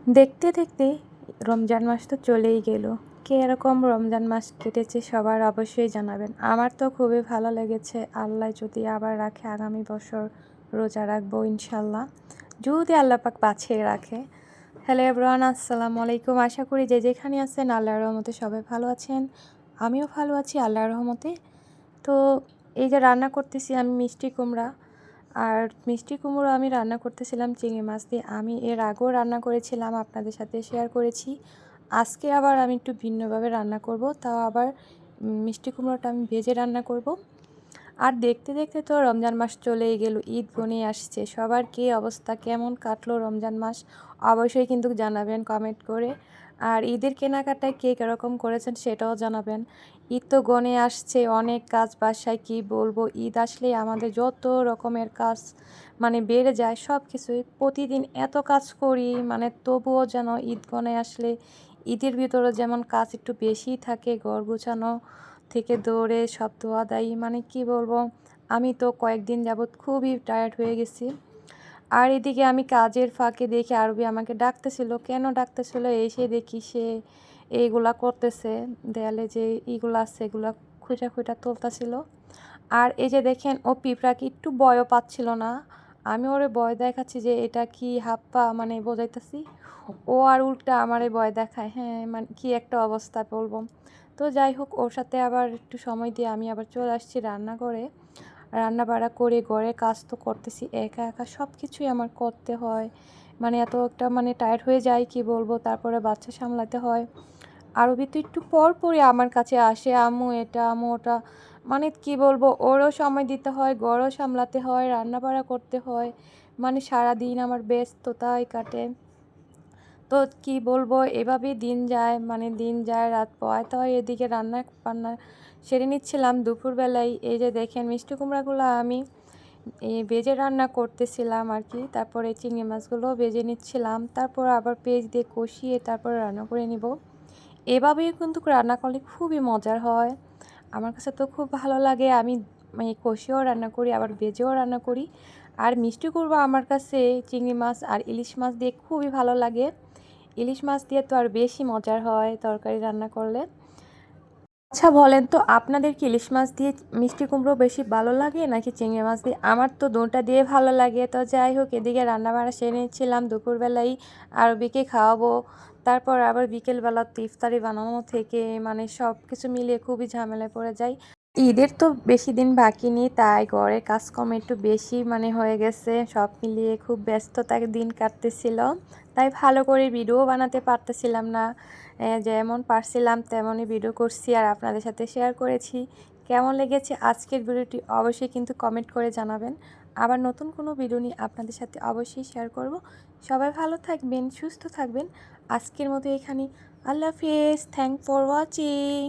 দেখতে দেখতে রমজান মাস তো চলেই গেল। কে এরকম রমজান মাস কেটেছে সবার অবশ্যই জানাবেন। আমার তো খুবই ভালো লেগেছে। আল্লাহ যদি আবার রাখে আগামী বছর রোজা রাখবো ইনশাল্লাহ, যদি আল্লাহ পাক বাঁচিয়ে রাখে। হ্যালো এভরিওয়ান, আসসালামু আলাইকুম। আশা করি যে যেখানে আছেন আল্লাহর রহমতে সবাই ভালো আছেন। আমিও ভালো আছি আল্লাহর রহমতে। তো এই যে রান্না করতেছি আমি মিষ্টি কুমড়া, আর মিষ্টি কুমড়ো আমি রান্না করতেছিলাম চিংড়ি মাছ দিয়ে। আমি এর আগেও রান্না করেছিলাম, আপনাদের সাথে শেয়ার করেছি। আজকে আবার আমি একটু ভিন্নভাবে রান্না করব, তাও আবার মিষ্টি কুমড়োটা আমি ভেজে রান্না করব। আর দেখতে দেখতে তো রমজান মাস চলেই গেল, ঈদ ঘনিয়ে আসছে। সবার কী অবস্থা, কেমন কাটলো রমজান মাস অবশ্যই কিন্তু জানাবেন কমেন্ট করে। আর ঈদের কেনাকাটায় কে কীরকম করেছেন সেটাও জানাবেন। ঈদ তো ঘনিয়ে আসছে, অনেক কাজ বাসায়, কি বলবো, ঈদ আসলেই আমাদের যত রকমের কাজ বেড়ে যায়। সব কিছুই প্রতিদিন এত কাজ করি, তবুও যেন ঈদ ঘনিয়ে আসলে ঈদের ভিতরে যেমন কাজ একটু বেশিই থাকে। ঘর গোছানো থেকে দৌড়ে সব ধোয়া দায়ী, কি বলবো, আমি তো কয়েকদিন যাবৎ খুবই টায়ার্ড হয়ে গেছি। আর এদিকে আমি কাজের ফাঁকে দেখি আরবি আমাকে ডাকতেছিল। কেন ডাকতেছিল, এসে দেখি সে এইগুলা করতেছে, দেয়ালে যে এইগুলো আছে এগুলো খুঁটা খুঁটা তুলতেছিল। আর এই যে দেখেন, ও পিঁপড়াকে একটু ভয়ও পাচ্ছিল না। আমি ওরে ভয় দেখাচ্ছি যে এটা কি হাত পা বোঝাইতেছি, ও আর উল্টা আমারে ভয় দেখায়। হ্যাঁ, কি একটা অবস্থা বলবো। তো যাই হোক, ওর সাথে আবার একটু সময় দিয়ে আমি আবার চলে আসছি রান্না করে। রান্না বাড়া করে ঘরের কাজ তো করতেছি একা একা, সব কিছুই আমার করতে হয়। এত একটা টায়ার্ড হয়ে যায়, কি বলবো। তারপরে বাচ্চা সামলাতে হয়। আরবি তো একটু পর পরই আমার কাছে আসে, আম্মু এটা আম্মু ওটা, কি বলবো, ওরও সময় দিতে হয়, ঘরও সামলাতে হয়, রান্না বাড়া করতে হয়। সারাদিন আমার ব্যস্ততাই কাটে। তো কি বলবো, এভাবেই দিন যায়, দিন যায় রাত পোহাতে হয়। এদিকে রান্না বান্না সেরে নিচ্ছিলাম দুপুরবেলায়। এই যে দেখেন মিষ্টি কুমড়াগুলো আমি ভেজে রান্না করতেছিলাম আর কি। তারপরে চিংড়ি মাছগুলো ভেজে নিচ্ছিলাম, তারপর আবার পেঁয়াজ দিয়ে কষিয়ে তারপরে রান্না করে নিব। এভাবেই কিন্তু রান্না করলে খুবই মজার হয়। আমার কাছে তো খুব ভালো লাগে। আমি কষিয়েও রান্না করি, আবার ভেজেও রান্না করি। আর মিষ্টি কুমড়া আমার কাছে চিংড়ি মাছ আর ইলিশ মাছ দিয়ে খুবই ভালো লাগে। ইলিশ মাছ দিয়ে তো আর বেশি মজার হয় তরকারি রান্না করলে। আচ্ছা বলেন তো, আপনাদের কি ইলিশ মাছ দিয়ে মিষ্টি কুমড়ো বেশি ভালো লাগে নাকি চিংড়ি মাছ দিয়ে? আমার তো দুটো দিয়ে ভালো লাগে। তো যাই হোক, এদিকে রান্নাবান্না সেরে নিচ্ছিলাম দুপুরবেলায়, আরবিকে খাওয়াবো। তারপর আবার বিকেলবেলা তো ইফতারি বানানো থেকে সব কিছু মিলিয়ে খুবই ঝামেলায় পড়ে যায়। ঈদের তো বেশি দিন বাকি নেই, তাই ঘরের কাজকর্ম একটু বেশি হয়ে গেছে। সব মিলিয়ে খুব ব্যস্ততার দিন কাটতেছিল, তাই ভালো করে ভিডিও বানাতে পারতেছিলাম না। যেমন পারছিলাম তেমনই ভিডিও করছি আর আপনাদের সাথে শেয়ার করেছি। কেমন লেগেছে আজকের ভিডিওটি অবশ্যই কিন্তু কমেন্ট করে জানাবেন। আবার নতুন কোনো ভিডিও নিয়ে আপনাদের সাথে অবশ্যই শেয়ার করব। সবাই ভালো থাকবেন, সুস্থ থাকবেন। আজকের মতো এখানে, আল্লাহ হাফিজ। Thank for watching.